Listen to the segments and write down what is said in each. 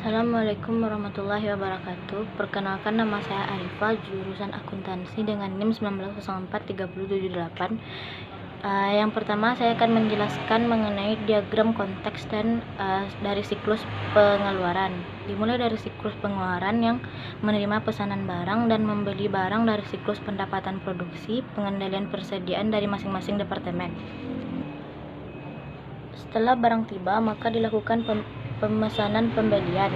Assalamualaikum warahmatullahi wabarakatuh. Perkenalkan, nama saya Arifah, jurusan akuntansi dengan NIM 19043078. Yang pertama saya akan menjelaskan mengenai diagram konteks dan dari siklus pengeluaran. Dimulai dari siklus pengeluaran yang menerima pesanan barang dan membeli barang, dari siklus pendapatan produksi, pengendalian persediaan dari masing-masing departemen. Setelah barang tiba, maka dilakukan pemesanan pembelian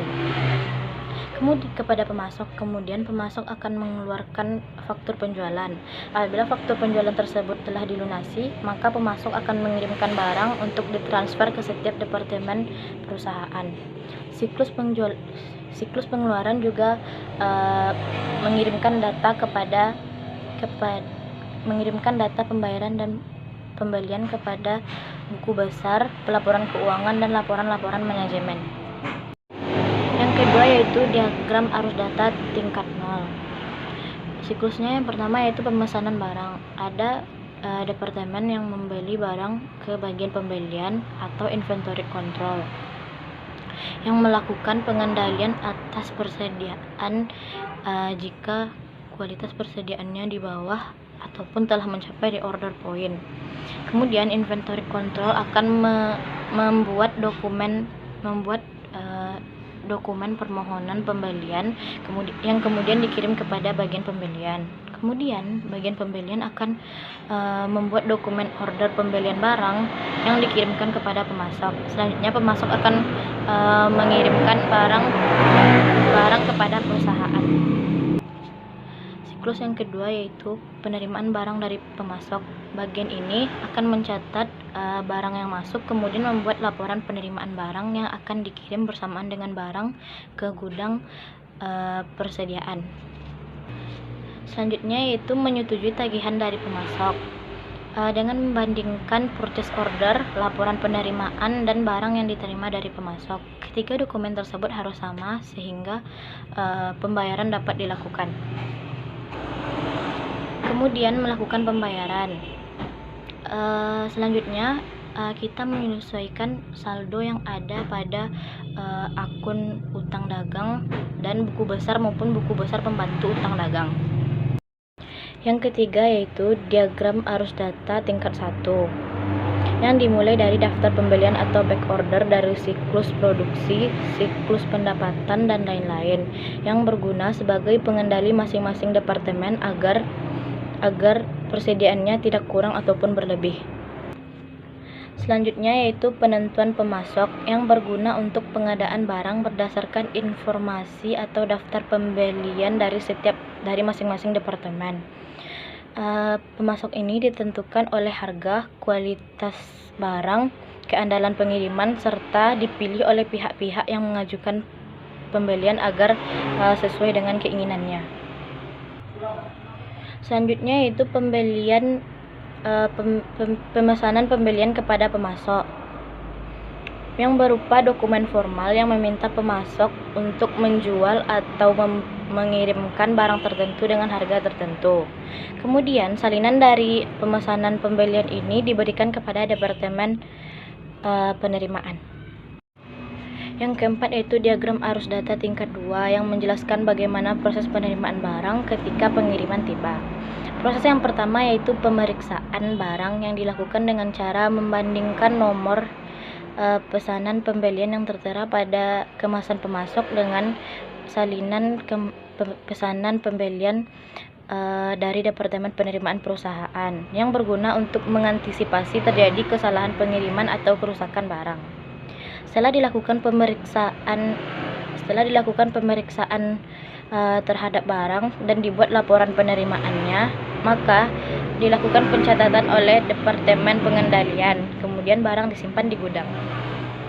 kemudian kepada pemasok. Kemudian pemasok akan mengeluarkan faktur penjualan. Apabila faktur penjualan tersebut telah dilunasi, maka pemasok akan mengirimkan barang untuk ditransfer ke setiap departemen perusahaan. Siklus pengeluaran juga mengirimkan data pembayaran dan pembelian kepada buku besar, pelaporan keuangan, dan laporan-laporan manajemen. Yang kedua yaitu diagram arus data tingkat 0. Siklusnya yang pertama yaitu pemesanan barang. Ada departemen yang membeli barang ke bagian pembelian atau inventory control, yang melakukan pengendalian atas persediaan jika kualitas persediaannya di bawah ataupun telah mencapai di order point. Kemudian inventory control akan membuat dokumen permohonan pembelian yang kemudian dikirim kepada bagian pembelian. Kemudian bagian pembelian akan membuat dokumen order pembelian barang yang dikirimkan kepada pemasok. Selanjutnya pemasok akan mengirimkan barang kepada perusahaan. Siklus yang kedua yaitu penerimaan barang dari pemasok. Bagian ini akan mencatat barang yang masuk, kemudian membuat laporan penerimaan barang yang akan dikirim bersamaan dengan barang ke gudang persediaan. Selanjutnya yaitu menyetujui tagihan dari pemasok. Dengan membandingkan purchase order, laporan penerimaan, dan barang yang diterima dari pemasok. Ketiga dokumen tersebut harus sama sehingga pembayaran dapat dilakukan. Kemudian melakukan pembayaran. Selanjutnya kita menyesuaikan saldo yang ada pada akun utang dagang dan buku besar maupun buku besar pembantu utang dagang. Yang ketiga yaitu diagram arus data tingkat 1, yang dimulai dari daftar pembelian atau back order, dari siklus produksi, siklus pendapatan, dan lain-lain, yang berguna sebagai pengendali masing-masing departemen agar persediaannya tidak kurang ataupun berlebih. Selanjutnya yaitu penentuan pemasok, yang berguna untuk pengadaan barang berdasarkan informasi atau daftar pembelian dari masing-masing departemen. Pemasok ini ditentukan oleh harga, kualitas barang, keandalan pengiriman, serta dipilih oleh pihak-pihak yang mengajukan pembelian agar sesuai dengan keinginannya. Selanjutnya yaitu pemesanan pembelian kepada pemasok, yang berupa dokumen formal yang meminta pemasok untuk menjual atau mengirimkan barang tertentu dengan harga tertentu. Kemudian salinan dari pemesanan pembelian ini diberikan kepada departemen penerimaan. Yang keempat yaitu diagram arus data tingkat 2, yang menjelaskan bagaimana proses penerimaan barang ketika pengiriman tiba. Proses yang pertama yaitu pemeriksaan barang, yang dilakukan dengan cara membandingkan nomor pesanan pembelian yang tertera pada kemasan pemasok dengan salinan pesanan pembelian dari Departemen Penerimaan Perusahaan, yang berguna untuk mengantisipasi terjadi kesalahan pengiriman atau kerusakan barang. Setelah dilakukan pemeriksaan terhadap barang dan dibuat laporan penerimaannya, maka dilakukan pencatatan oleh Departemen Pengendalian. Kemudian barang disimpan di gudang.